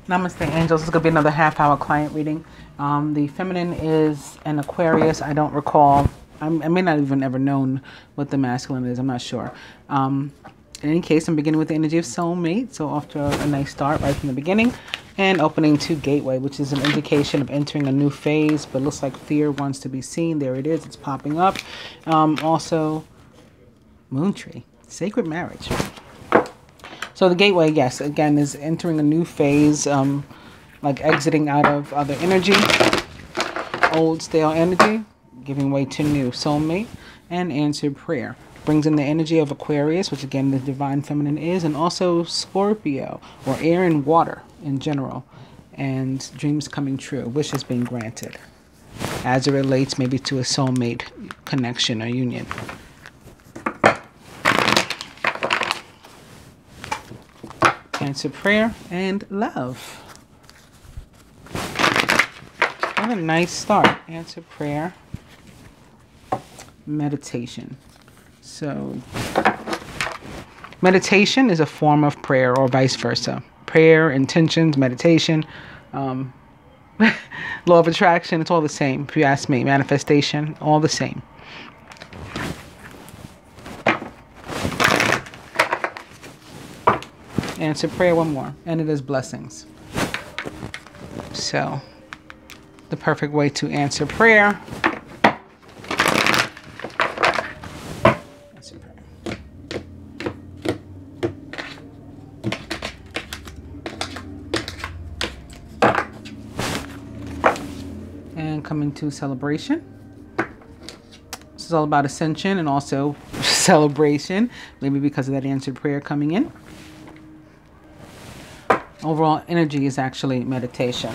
Namaste, angels. This is going to be another half-hour client reading. The feminine is an Aquarius. I don't recall. I may not even ever known what the masculine is. I'm not sure. In any case, I'm beginning with the energy of soulmate. So off to a nice start right from the beginning. And opening to gateway, which is an indication of entering a new phase. But looks like fear wants to be seen. There it is. It's popping up. Also, moon tree. Sacred marriage. So the gateway, yes, again, is entering a new phase, like exiting out of other energy, old stale energy, giving way to new soulmate, and answered prayer. Brings in the energy of Aquarius, which again the divine feminine is, and also Scorpio, or air and water in general, and dreams coming true, wishes being granted, as it relates maybe to a soulmate connection or union. Answer prayer and love. What a nice start. Answer prayer. Meditation. So, meditation is a form of prayer or vice versa. Prayer, intentions, meditation, law of attraction, it's all the same. If you ask me, manifestation, all the same. Answer prayer, one more, and it is blessings. So, the perfect way to answer prayer. Answer prayer. And coming to celebration. This is all about ascension and also celebration, maybe because of that answered prayer coming in. Overall energy is actually meditation.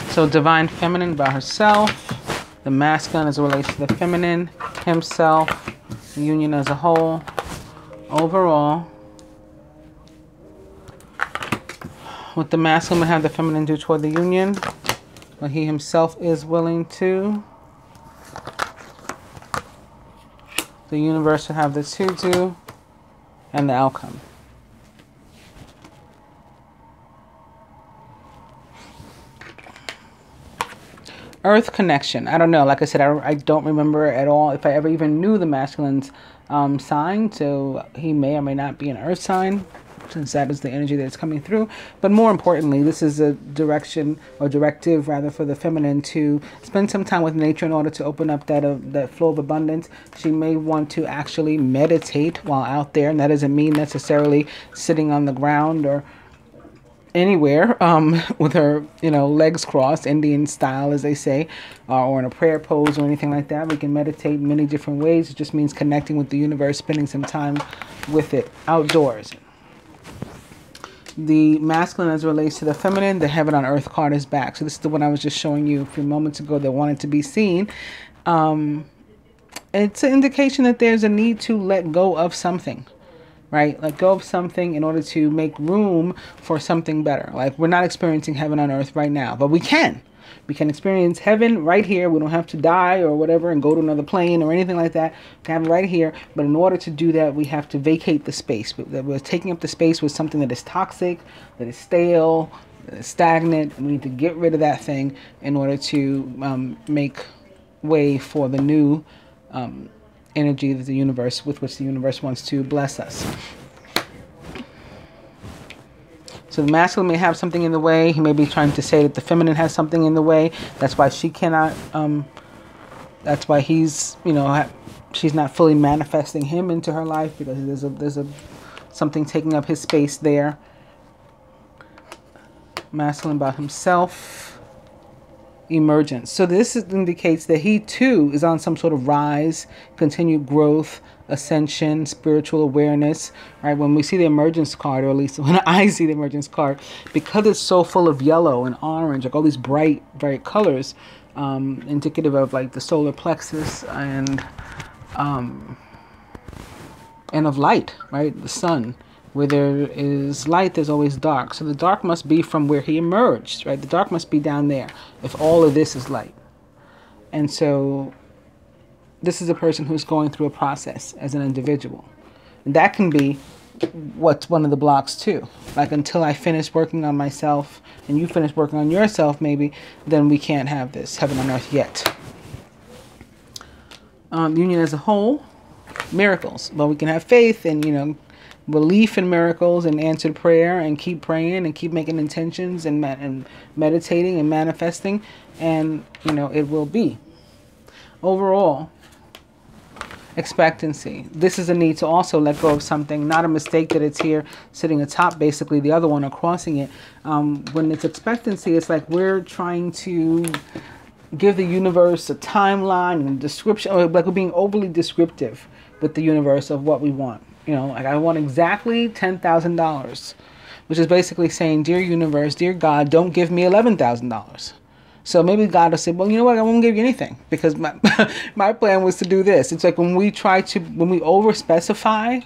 So divine feminine by herself, the masculine as it relates to the feminine, himself, the union as a whole. Overall, what the masculine would have the feminine do toward the union, what he himself is willing to. The universe would have the two do, and the outcome. Earth connection. I don't know. Like I said, I don't remember at all if I ever even knew the masculine's sign. So he may or may not be an earth sign, since that is the energy that's coming through. But more importantly, this is a direction or directive rather for the feminine to spend some time with nature in order to open up that flow of abundance. She may want to actually meditate while out there, and that doesn't mean necessarily sitting on the ground or anywhere with her, legs crossed, Indian style, as they say, or in a prayer pose or anything like that. We can meditate in many different ways. It just means connecting with the universe, spending some time with it outdoors. The masculine as it relates to the feminine, the heaven on earth card is back. So this is the one I was just showing you a few moments ago that wanted to be seen. It's an indication that there's a need to let go of something. Right? Let go of something in order to make room for something better. Like, we're not experiencing heaven on earth right now, but we can. We can experience heaven right here. We don't have to die or whatever and go to another plane or anything like that. We can have it right here. But in order to do that, we have to vacate the space. We're taking up the space with something that is toxic, that is stale, that is stagnant. And we need to get rid of that thing in order to make way for the new energy of the universe, with which the universe wants to bless us. So the masculine may have something in the way. He may be trying to say that the feminine has something in the way. That's why she cannot, that's why he's, she's not fully manifesting him into her life, because there's something taking up his space there. Masculine about himself. Emergence. So this indicates that he too is on some sort of rise, continued growth, ascension, spiritual awareness, right? When we see the emergence card, or at least when I see the emergence card, because it's so full of yellow and orange, like all these bright colors, indicative of like the solar plexus and of light, right? The sun. Where there is light, there's always dark. So the dark must be from where he emerged, right? The dark must be down there if all of this is light. And so this is a person who's going through a process as an individual. And that can be what's one of the blocks too. Like until I finish working on myself and you finish working on yourself, maybe, then we can't have this heaven on earth yet. Union as a whole, miracles. Well, we can have faith and, you know, belief in miracles and answered prayer and keep praying and keep making intentions and meditating and manifesting, and, you know, it will be. Overall, expectancy. This is a need to also let go of something, not a mistake that it's here sitting atop basically the other one or crossing it. When it's expectancy, it's like we're trying to give the universe a timeline and description, or like we're being overly descriptive with the universe of what we want. You know, like I want exactly $10,000, which is basically saying, dear universe, dear God, don't give me $11,000. So maybe God will say, well, you know what, I won't give you anything because my my plan was to do this. It's like when we over specify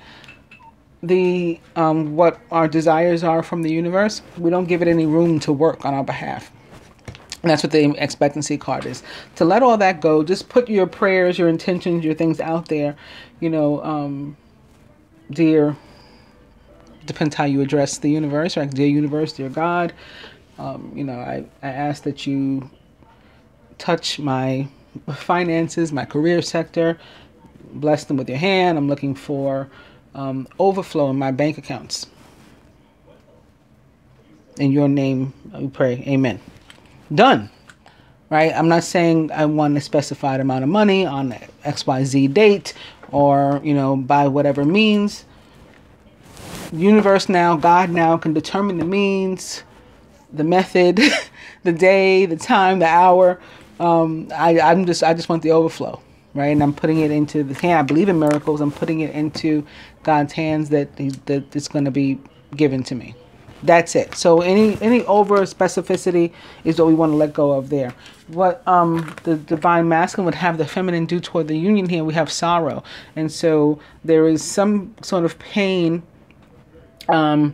the what our desires are from the universe, we don't give it any room to work on our behalf. And that's what the expectancy card is. To let all that go, just put your prayers, your intentions, your things out there. You know, dear, depends how you address the universe, right? Dear universe, dear God. You know, I ask that you touch my finances, my career sector, bless them with your hand. I'm looking for overflow in my bank accounts. In your name, we pray. Amen. Done. Right? I'm not saying I want a specified amount of money on XYZ date or, you know, by whatever means. Universe now, God now can determine the means, the method, the day, the time, the hour. I just want the overflow, right? And I'm putting it into the hand. I believe in miracles. I'm putting it into God's hands that it's going to be given to me. That's it. So any over specificity is what we want to let go of there. What the divine masculine would have the feminine do toward the union here, we have sorrow. And so there is some sort of pain, you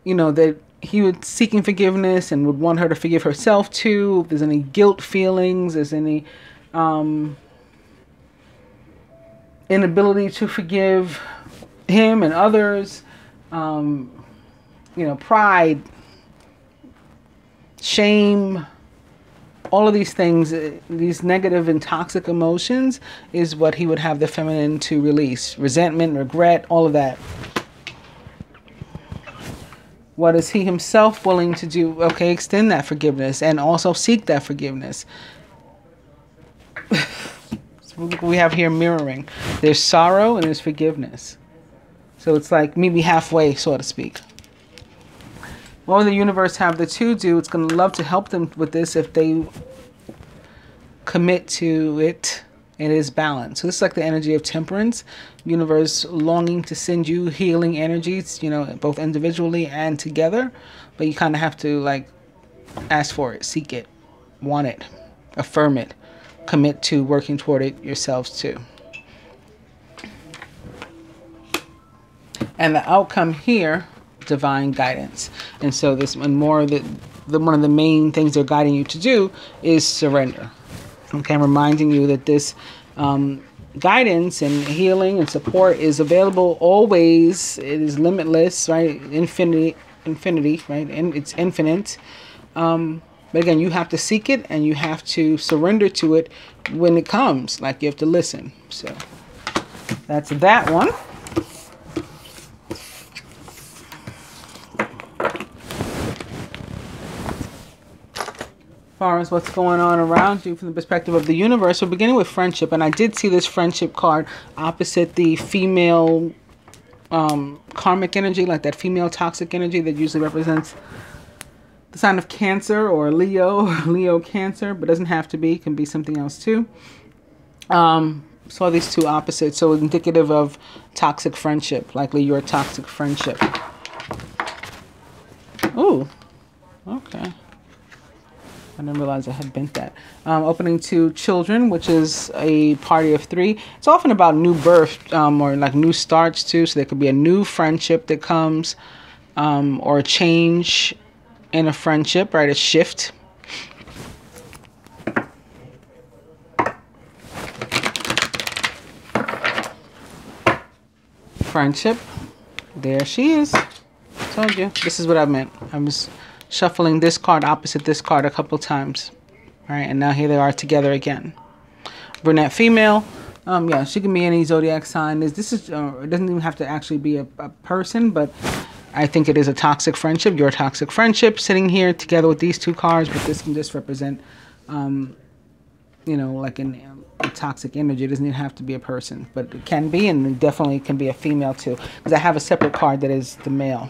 know, that he would seeking forgiveness and would want her to forgive herself too. If there's any guilt feelings, there's any inability to forgive him and others, you know, pride, shame, all of these things, these negative and toxic emotions is what he would have the feminine to release. Resentment, regret, all of that. What is he himself willing to do? Okay, extend that forgiveness and also seek that forgiveness. So we have here mirroring. There's sorrow and there's forgiveness. So it's like meet me halfway, so to speak. What will the universe have the two do? It's going to love to help them with this if they commit to it. It is balance. So this is like the energy of temperance. Universe longing to send you healing energies, you know, both individually and together. But you kind of have to like ask for it, seek it, want it, affirm it, commit to working toward it yourselves too. And the outcome here, divine guidance. And so this and more that one of the main things they're guiding you to do is surrender. Okay, I'm reminding you that this guidance and healing and support is available always. It is limitless, right? Infinity, right? And it's infinite. But again, you have to seek it and you have to surrender to it when it comes. Like you have to listen. So that's that one. As far as what's going on around you from the perspective of the universe, we're beginning with friendship, and I did see this friendship card opposite the female karmic energy, like that female toxic energy that usually represents the sign of Cancer or Leo Cancer, but doesn't have to be, can be something else too. Saw these two opposites, so indicative of toxic friendship, likely your toxic friendship. Ooh, okay. I didn't realize I had bent that. Opening to children, which is a party of three. It's often about new birth or like new starts too. So there could be a new friendship that comes or a change in a friendship, right? A shift. Friendship. There she is. Told you. This is what I meant. I was shuffling this card opposite this card a couple times. All right, and now here they are together again. Brunette female. Yeah, she can be any zodiac sign. This is it doesn't even have to actually be a person, but I think it is a toxic friendship. Your toxic friendship sitting here together with these two cards, but this can just represent, you know, like a toxic energy. It doesn't even have to be a person, but it can be, and it definitely can be a female too. Because I have a separate card that is the male.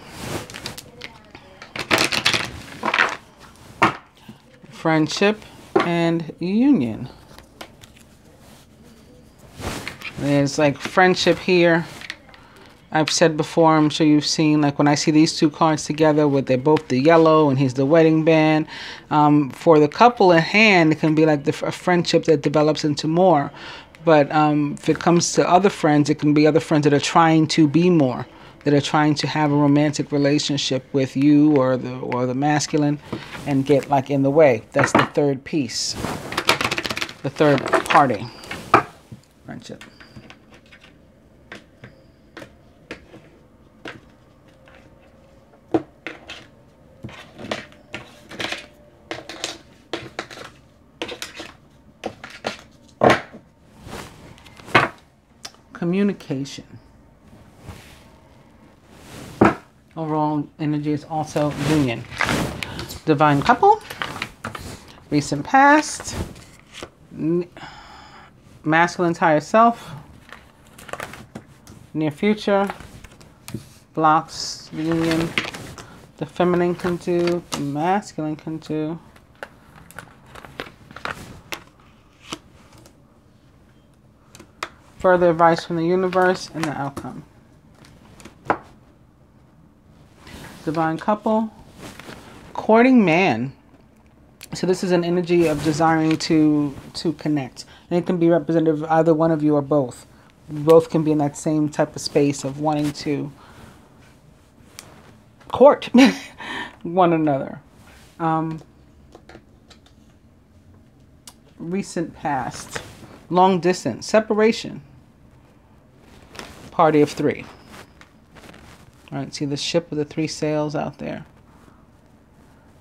Friendship and union. There's like friendship here. I've said before, I'm sure you've seen, like when I see these two cards together with they're both the yellow and he's the wedding band. For the couple at hand, it can be like a friendship that develops into more. But if it comes to other friends, it can be other friends that are trying to be more, that are trying to have a romantic relationship with you or the masculine and get like in the way. That's the third piece, the third party. Friendship. Communication. Overall energy is also union. Divine couple. Recent past. Masculine's higher self. Near future. Blocks union. The feminine can do. The masculine can do. Further advice from the universe and the outcome. Divine couple. Courting man. So this is an energy of desiring to connect. And it can be representative of either one of you or both. Both can be in that same type of space of wanting to court one another. Recent past. Long distance. Separation. Party of three. All right, see the ship with the three sails out there.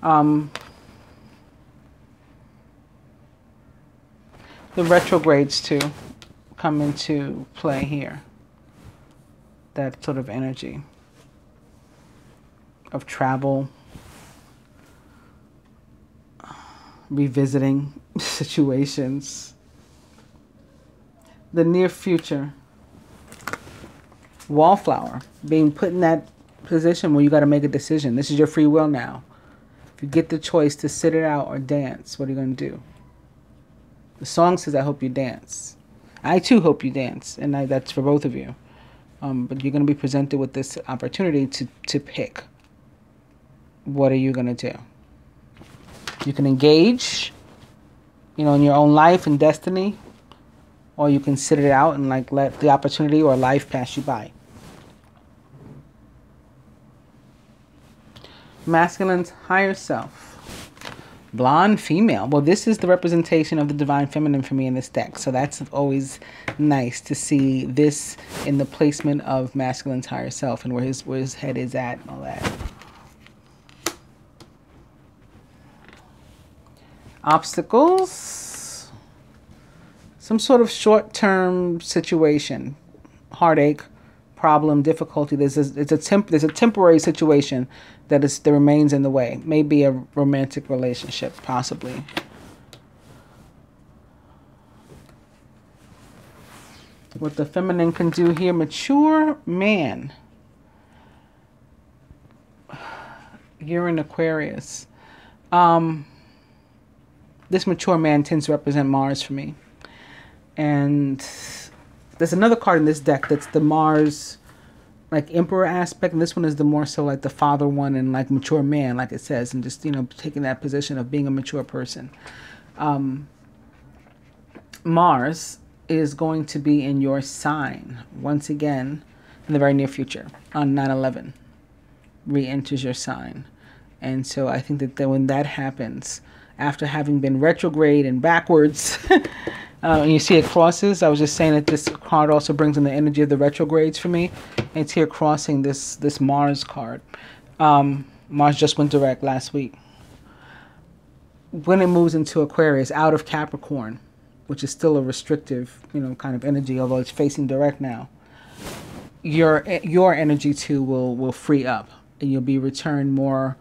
The retrogrades too come into play here. That sort of energy of travel, revisiting situations. The near future. Wallflower, being put in that position where you got to make a decision. This is your free will now. If you get the choice to sit it out or dance, what are you going to do? The song says, I hope you dance. I too hope you dance, and that's for both of you. But you're going to be presented with this opportunity to pick. What are you going to do? You can engage, you know, in your own life and destiny, or you can sit it out and like let the opportunity or life pass you by. Masculine's higher self. Blonde female. Well, this is the representation of the divine feminine for me in this deck. So that's always nice to see this in the placement of masculine's higher self and where his head is at and all that. Obstacles. Some sort of short-term situation. Heartache. Problem, difficulty. There's a temporary situation that remains in the way. Maybe a romantic relationship, possibly. What the feminine can do here, mature man. You're in Aquarius. This mature man tends to represent Mars for me. And there's another card in this deck that's the Mars, like Emperor aspect, and this one is the more so like the father one and like mature man, like it says, and just, you know, taking that position of being a mature person. Mars is going to be in your sign once again in the very near future on 9/11. Re-enters your sign. And so I think that when that happens, after having been retrograde and backwards And you see it crosses. I was just saying that this card also brings in the energy of the retrogrades for me. And it's here crossing this Mars card. Mars just went direct last week. When it moves into Aquarius, out of Capricorn, which is still a restrictive, kind of energy, although it's facing direct now, your energy too will free up, and you'll be returned more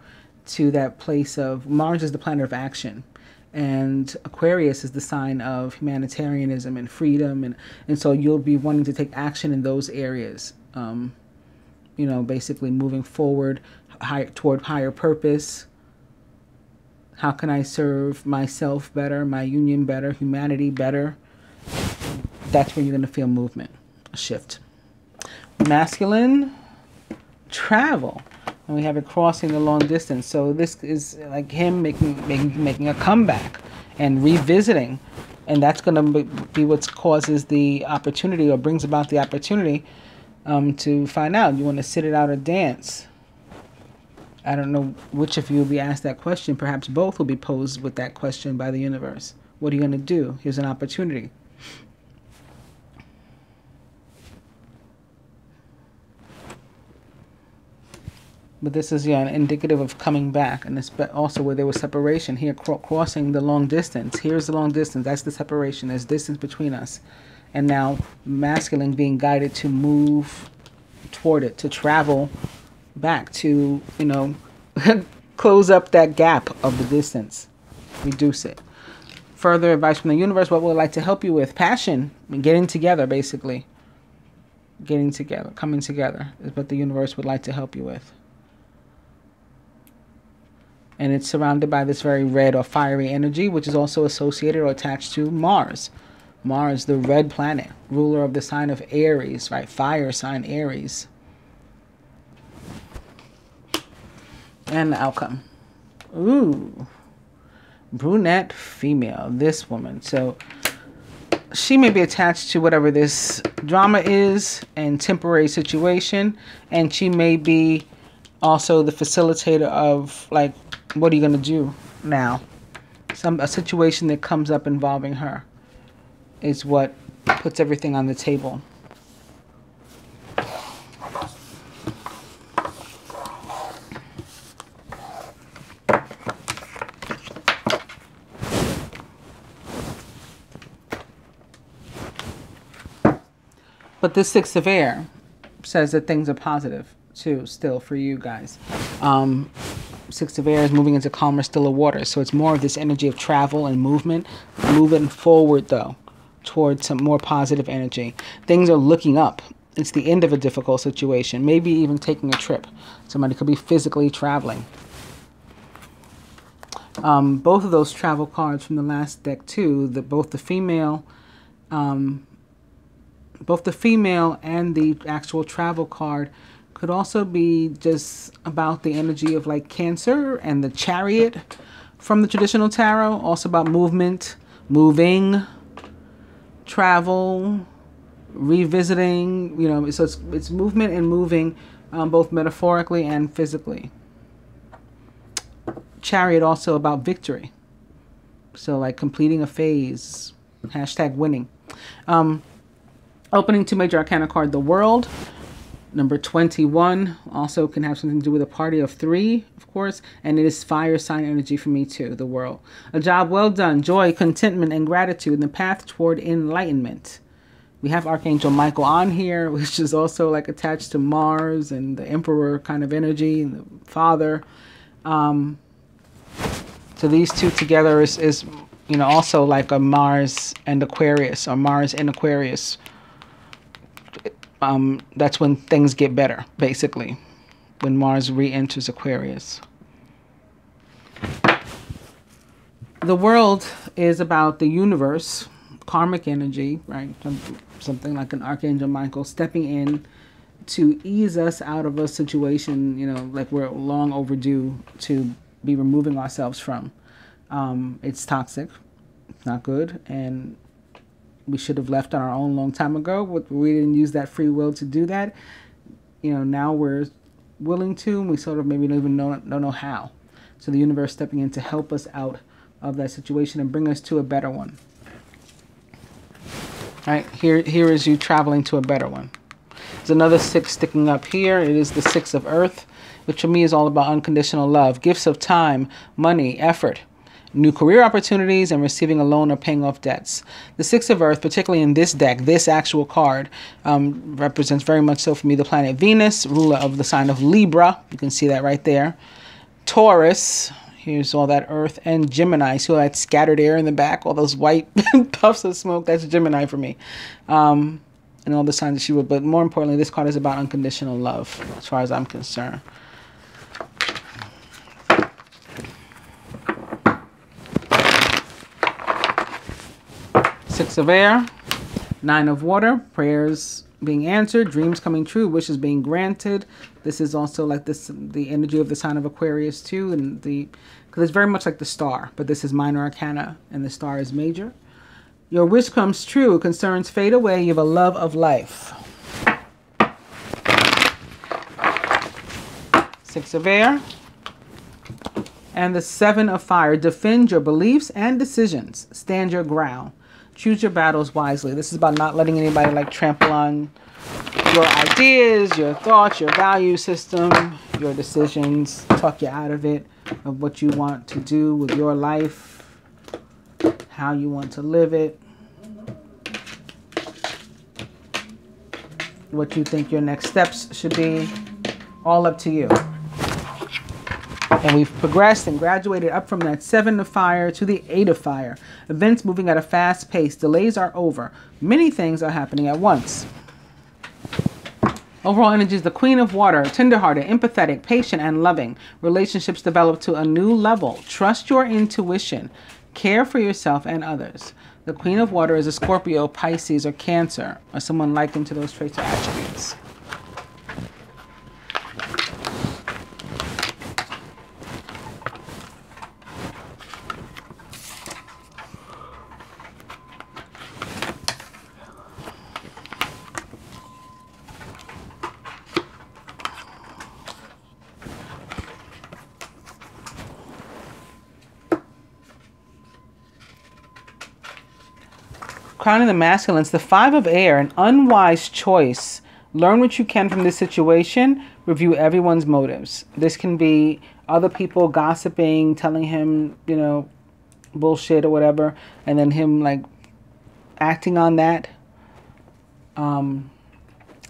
to that place of Mars is the planet of action, and Aquarius is the sign of humanitarianism and freedom, and so you'll be wanting to take action in those areas. Basically moving forward toward higher purpose. How can I serve myself better, my union better, humanity better? That's when you're going to feel movement, a shift. Masculine, travel. And we have it crossing the long distance. So this is like him making a comeback and revisiting. And that's going to be what causes the opportunity, or brings about the opportunity to find out. You want to sit it out or dance. I don't know which of you will be asked that question. Perhaps both will be posed with that question by the universe. What are you going to do? Here's an opportunity. But this is, indicative of coming back. And it's also where there was separation. Here, crossing the long distance. Here's the long distance. That's the separation. There's distance between us. And now masculine being guided to move toward it, to travel back, to, close up that gap of the distance, reduce it. Further advice from the universe, what would it like to help you with? Passion, getting together, basically. Getting together, coming together is what the universe would like to help you with. And it's surrounded by this very red or fiery energy, which is also associated or attached to Mars. Mars, the red planet, ruler of the sign of Aries, right? Fire sign Aries. And the outcome. Ooh. Brunette female, this woman. So she may be attached to whatever this drama is and temporary situation. And she may be also the facilitator of, like, what are you going to do now? A situation that comes up involving her is what puts everything on the table. But this Six of Air says that things are positive too, still for you guys. Six of Air is moving into calmer, stiller waters. So it's more of this energy of travel and movement. Moving forward, though, towards some more positive energy. Things are looking up. It's the end of a difficult situation. Maybe even taking a trip. Somebody could be physically traveling. Both of those travel cards from the last deck, too, both the female and the actual travel card could also be just about the energy of like Cancer and the Chariot from the traditional tarot. Also about movement, moving, travel, revisiting, so it's movement and moving, both metaphorically and physically. Chariot also about victory. So like completing a phase, #winning. Opening 2 major arcana card, the World. Number 21 also can have something to do with a party of 3, of course. And it is fire sign energy for me too, the World. A job well done, joy, contentment, and gratitude in the path toward enlightenment. We have Archangel Michael on here, which is also like attached to Mars and the Emperor kind of energy, and the Father. So these two together is also like a Mars and Aquarius, or Mars and Aquarius. That's when things get better, basically, when Mars re-enters Aquarius. The World is about the universe, karmic energy, right? Something like an Archangel Michael stepping in to ease us out of a situation, like we're long overdue to be removing ourselves from. It's toxic, it's not good, and we should have left on our own long time ago. We didn't use that free will to do that. Now we're willing to, and we sort of maybe don't know how. So the universe stepping in to help us out of that situation and bring us to a better one. Right? Here is you traveling to a better one. There's another 6 sticking up here. It is the 6 of earth, which for me is all about unconditional love, gifts of time, money, effort, new career opportunities, and receiving a loan or paying off debts. The 6 of earth, particularly in this deck, this actual card, represents very much so for me the planet Venus, ruler of the sign of Libra. You can see that right there. Taurus, here's all that earth, and Gemini. See all that scattered air in the back, all those white puffs of smoke? That's Gemini for me. And all the signs that she would. But more importantly, this card is about unconditional love, as far as I'm concerned. Six of air, 9 of water, prayers being answered, dreams coming true, wishes being granted. This is also like this, the energy of the sign of Aquarius too, and because it's very much like the star, but this is minor arcana and the star is major. Your wish comes true, concerns fade away, you have a love of life. 6 of air. And the 7 of fire, defend your beliefs and decisions, stand your ground. Choose your battles wisely. This is about not letting anybody like trample on your ideas, your thoughts, your value system, your decisions, talk you out of it, of what you want to do with your life, how you want to live it, what you think your next steps should be, all up to you. And we've progressed and graduated up from that 7 of fire to the 8 of fire. Events moving at a fast pace. Delays are over. Many things are happening at once. Overall energy is the Queen of Water, tenderhearted, empathetic, patient, and loving. Relationships develop to a new level. Trust your intuition. Care for yourself and others. The Queen of Water is a Scorpio, Pisces, or Cancer, or someone likened to those traits or attributes. Crowning the masculines, the 5 of air, an unwise choice. Learn what you can from this situation. Review everyone's motives. This can be other people gossiping, telling him, you know, bullshit or whatever, and then him like acting on that.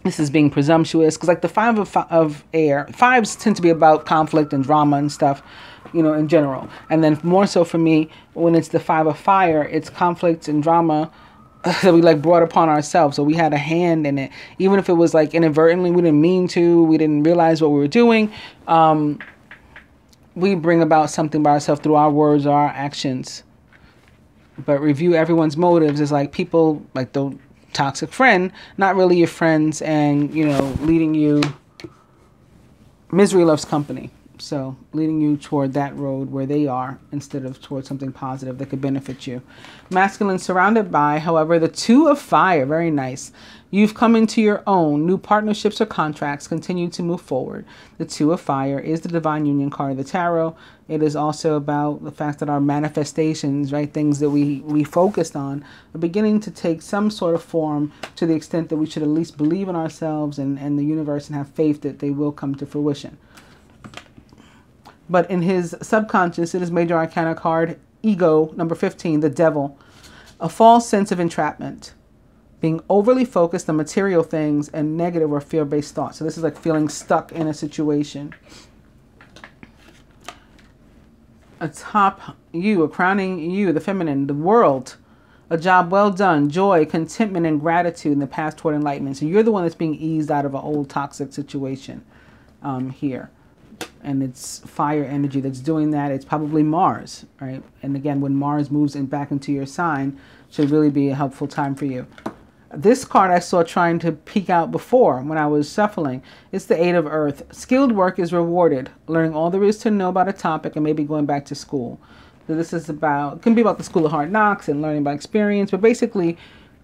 This is being presumptuous because like the 5 of air, 5s tend to be about conflict and drama and stuff, you know, in general. And then more so for me, when it's the 5 of fire, it's conflict and drama that we like brought upon ourselves. So we had a hand in it, even if it was like inadvertently, we didn't mean to, we didn't realize what we were doing. We bring about something by ourselves through our words or our actions. But review everyone's motives is like people like the toxic friend, not really your friends, and you know, leading you, misery loves company. So leading you toward that road where they are instead of towards something positive that could benefit you. Masculine surrounded by, however, the 2 of fire. Very nice. You've come into your own. New partnerships or contracts continue to move forward. The 2 of fire is the divine union card of the tarot. It is also about the fact that our manifestations, right, things that we focused on, are beginning to take some sort of form to the extent that we should at least believe in ourselves and the universe and have faith that they will come to fruition. But in his subconscious, it is Major Arcana card, Ego, number 15, the Devil. A false sense of entrapment. Being overly focused on material things and negative or fear-based thoughts. So this is like feeling stuck in a situation. Atop you, a crowning you, the feminine, the world. A job well done, joy, contentment, and gratitude in the path toward enlightenment. So you're the one that's being eased out of an old toxic situation here. And it's fire energy that's doing that. It's probably Mars, right? And again, when Mars moves back into your sign, should really be a helpful time for you. This card I saw trying to peek out before when I was shuffling. It's the 8 of Earth. Skilled work is rewarded. Learning all there is to know about a topic and maybe going back to school. So this is about, it can be about the School of Hard Knocks and learning by experience, but basically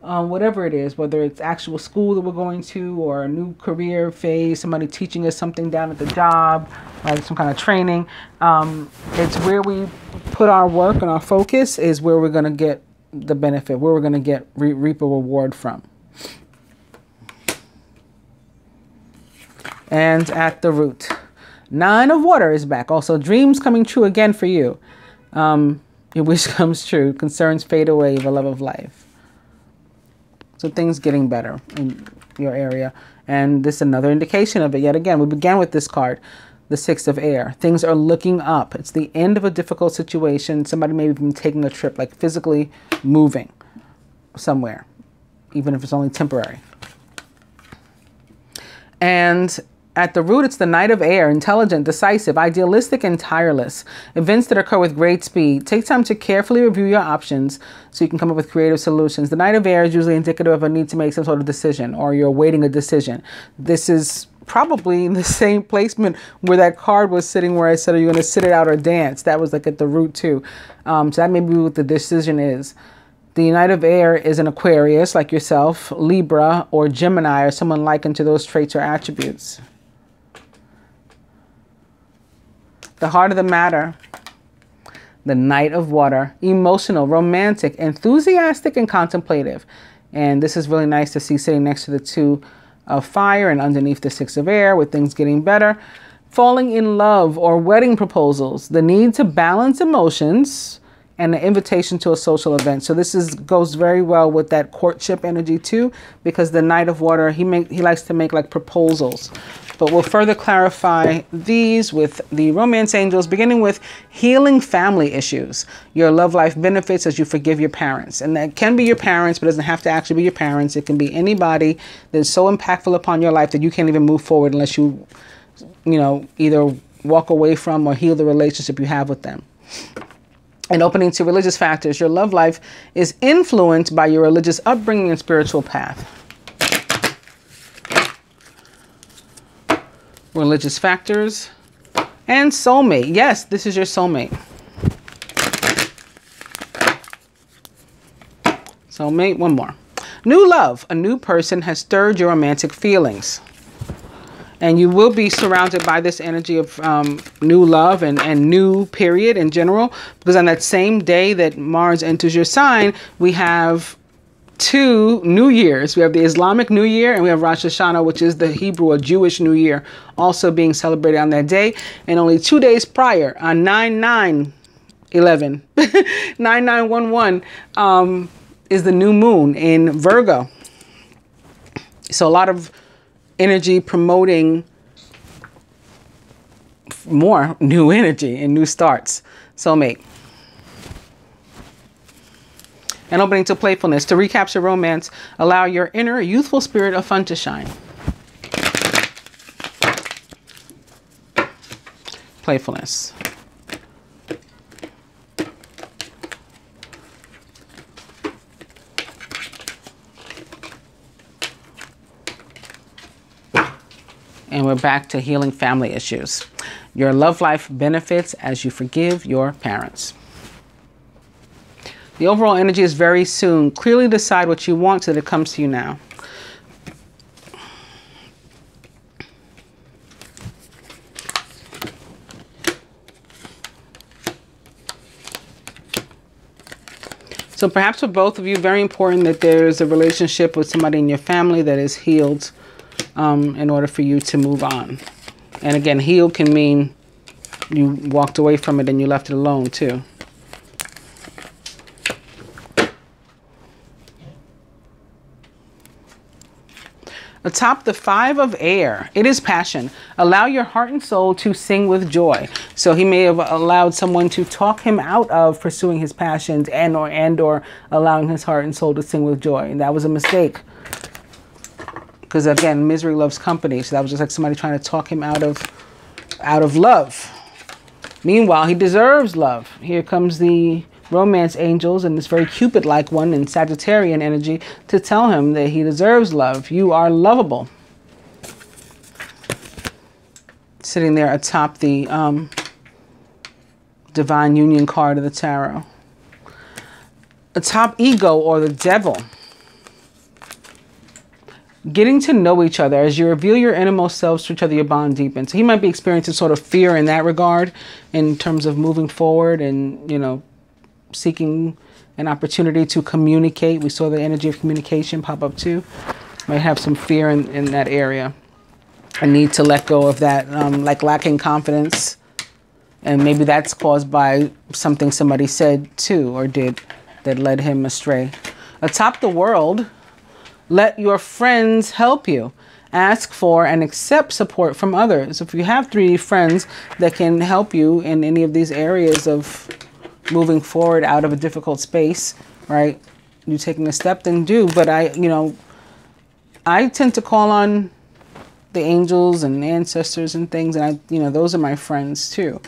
whatever it is, whether it's actual school that we're going to or a new career phase, somebody teaching us something down at the job, like some kind of training. It's where we put our work and our focus is where we're going to get the benefit, where we're going to get reap a reward from. And at the root, 9 of water is back. Also, dreams coming true again for you. Your wish comes true. Concerns fade away. The love of life. So things getting better in your area. And this is another indication of it. Yet again, we began with this card, the 6 of air. Things are looking up. It's the end of a difficult situation. Somebody may have been taking a trip, like physically moving somewhere, even if it's only temporary. And at the root, it's the Knight of Air, intelligent, decisive, idealistic, and tireless. Events that occur with great speed. Take time to carefully review your options so you can come up with creative solutions. The Knight of Air is usually indicative of a need to make some sort of decision, or you're awaiting a decision. This is probably in the same placement where that card was sitting, where I said, are you going to sit it out or dance? That was like at the root too. So that may be what the decision is. The Knight of Air is an Aquarius, like yourself, Libra, or Gemini, or someone likened to those traits or attributes. The heart of the matter, the Knight of Water, emotional, romantic, enthusiastic, and contemplative. And this is really nice to see sitting next to the 2 of fire and underneath the 6 of air, with things getting better. Falling in love or wedding proposals, the need to balance emotions, and the invitation to a social event. So this goes very well with that courtship energy too, because the Knight of Water, he likes to make like proposals. But we'll further clarify these with the romance angels, beginning with healing family issues. Your love life benefits as you forgive your parents. And that can be your parents, but it doesn't have to actually be your parents. It can be anybody that's so impactful upon your life that you can't even move forward unless you either walk away from or heal the relationship you have with them. And opening to religious factors, your love life is influenced by your religious upbringing and spiritual path. Religious factors and soulmate. Yes, this is your soulmate. Soulmate, one more. New love. A new person has stirred your romantic feelings. And you will be surrounded by this energy of new love and new period in general. Because on that same day that Mars enters your sign, we have 2 New Years. We have the Islamic New Year and we have Rosh Hashanah, which is the Hebrew or Jewish New Year, also being celebrated on that day. And only 2 days prior, on 9/9/11, 9/9/11, is the new moon in Virgo. So a lot of energy promoting more new energy and new starts. Soulmate. And opening to playfulness. To recapture romance, allow your inner youthful spirit of fun to shine. Playfulness. And we're back to healing family issues. Your love life benefits as you forgive your parents. The overall energy is very soon. Clearly decide what you want so that it comes to you now. So perhaps for both of you, very important that there's a relationship with somebody in your family that is healed in order for you to move on. And again, healed can mean you walked away from it and you left it alone too. Atop the 5 of air, it is passion. Allow your heart and soul to sing with joy. So he may have allowed someone to talk him out of pursuing his passions and or allowing his heart and soul to sing with joy. And that was a mistake. Because again, misery loves company. So that was just like somebody trying to talk him out of love. Meanwhile, he deserves love. Here comes the romance angels and this very Cupid-like one in Sagittarian energy to tell him that he deserves love. You are lovable. Sitting there atop the Divine Union card of the Tarot. Atop ego or the devil. Getting to know each other. As you reveal your innermost selves to each other, your bond deepens. So he might be experiencing sort of fear in that regard in terms of moving forward and, seeking an opportunity to communicate. We saw the energy of communication pop up too. Might have some fear in that area. A need to let go of that, like lacking confidence. And maybe that's caused by something somebody said too or did that led him astray. Atop the world, let your friends help you. Ask for and accept support from others. If you have 3D friends that can help you in any of these areas of moving forward out of a difficult space, right? You taking a step, then do. But I tend to call on the angels and ancestors and things, and those are my friends too.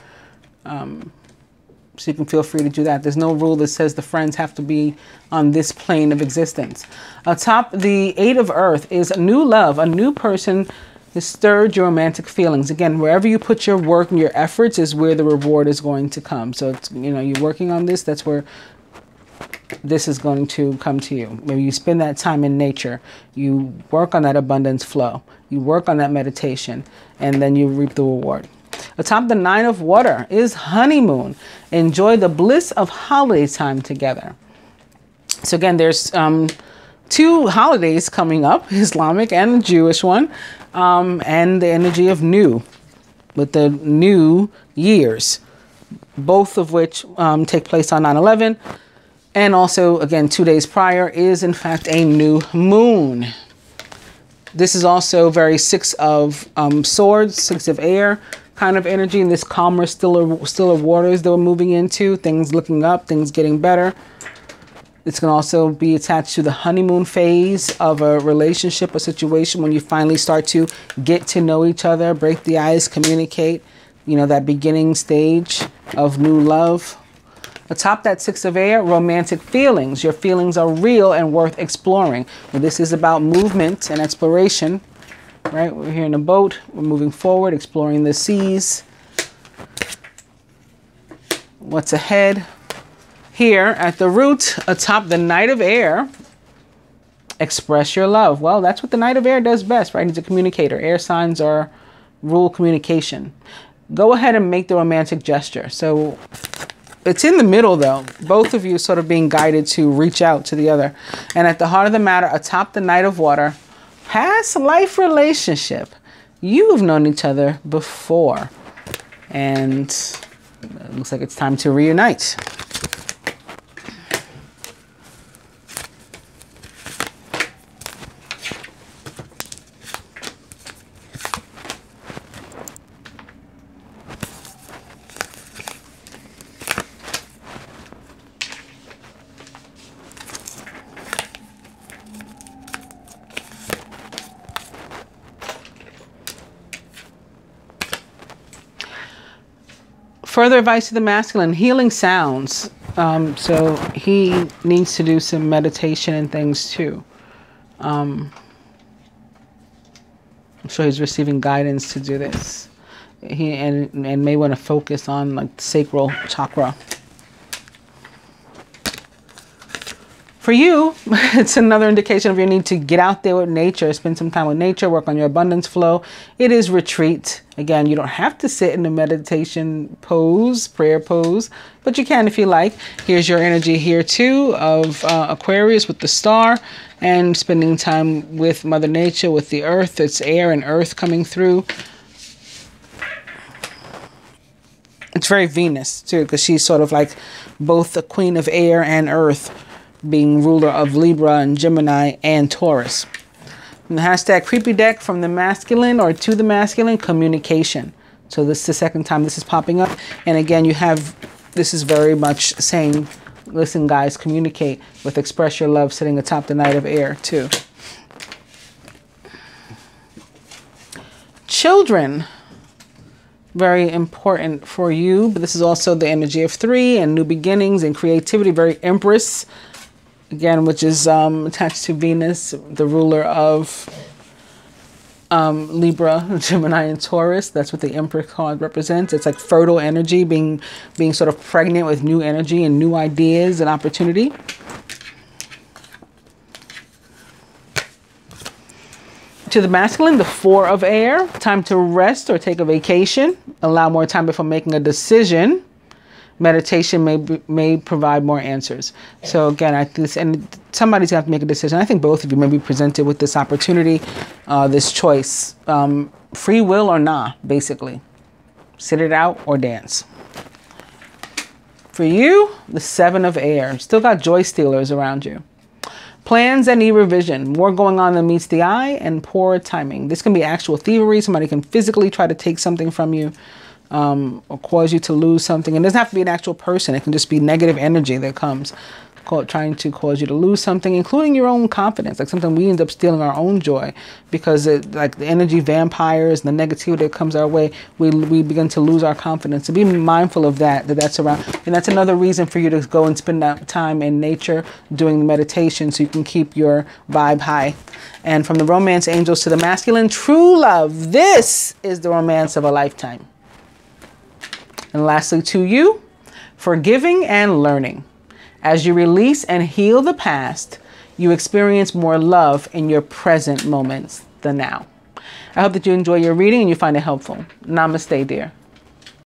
So you can feel free to do that. There's no rule that says the friends have to be on this plane of existence. Atop the 8 of Earth is a new love. A new person has stirred your romantic feelings. Again, wherever you put your work and your efforts is where the reward is going to come. So it's, you're working on this, that's where this is going to come to you. Maybe you spend that time in nature. You work on that abundance flow. You work on that meditation, and then you reap the reward. Atop the 9 of Water is honeymoon. Enjoy the bliss of holiday time together. So again, there's 2 holidays coming up, Islamic and a Jewish one, and the energy of new, with the new years, both of which take place on 9/11. And also, again, 2 days prior is, in fact, a new moon. This is also very 6 of Swords, 6 of Air kind of energy, in this calmer, stiller waters that we're moving into, things looking up, things getting better. It's going to also be attached to the honeymoon phase of a relationship, a situation when you finally start to get to know each other, break the ice, communicate, that beginning stage of new love. Atop that 6 of Air, romantic feelings. Your feelings are real and worth exploring. Well, this is about movement and exploration, right? We're here in a boat. We're moving forward, exploring the seas. What's ahead? Here at the root, atop the Knight of Air, express your love. Well, that's what the Knight of Air does best, right? He's a communicator. Air signs are rule communication. Go ahead and make the romantic gesture. So it's in the middle, though. Both of you sort of being guided to reach out to the other. And at the heart of the matter, atop the Knight of Water, past life relationship. You have known each other before. And it looks like it's time to reunite. Further advice to the masculine, healing sounds. So he needs to do some meditation and things too. I'm sure he's receiving guidance to do this. And may want to focus on like the sacral chakra. For you, it's another indication of your need to get out there with nature, spend some time with nature, work on your abundance flow. It is retreat. Again, you don't have to sit in a meditation pose, prayer pose, but you can if you like. Here's your energy here too of Aquarius with the star and spending time with Mother Nature, with the earth. It's air and earth coming through. It's very Venus too, because she's sort of like both the queen of air and earth, being ruler of Libra and Gemini and Taurus. And the hashtag creepy deck from the masculine or to the masculine, communication. So this is the second time this is popping up. And again, you have, this is very much saying, listen guys, communicate with express your love sitting atop the Knight of Air too. Children, very important for you, but this is also the energy of 3 and new beginnings and creativity, very Empress. Again, which is attached to Venus, the ruler of Libra, Gemini, and Taurus. That's what the Empress card represents. It's like fertile energy, being sort of pregnant with new energy and new ideas and opportunity. To the masculine, the 4 of Air. Time to rest or take a vacation. Allow more time before making a decision. meditation may provide more answers. So again, and somebody's going to have to make a decision. I think both of you may be presented with this opportunity, this choice, free will or nah, basically. Sit it out or dance. For you, the 7 of air. Still got joy stealers around you. Plans that need revision. More going on than meets the eye, and poor timing. This can be actual thievery. Somebody can physically try to take something from you, or cause you to lose something. And it doesn't have to be an actual person. It can just be negative energy that comes trying to cause you to lose something, including your own confidence. Like something we end up stealing our own joy because like the energy vampires and the negativity that comes our way, we begin to lose our confidence. So be mindful of that's around. And that's another reason for you to go and spend that time in nature doing meditation so you can keep your vibe high. And from the romance angels to the masculine, true love. This is the romance of a lifetime. And lastly, to you, forgiving and learning. As you release and heal the past, you experience more love in your present moments, the now. I hope that you enjoy your reading and you find it helpful. Namaste, dear.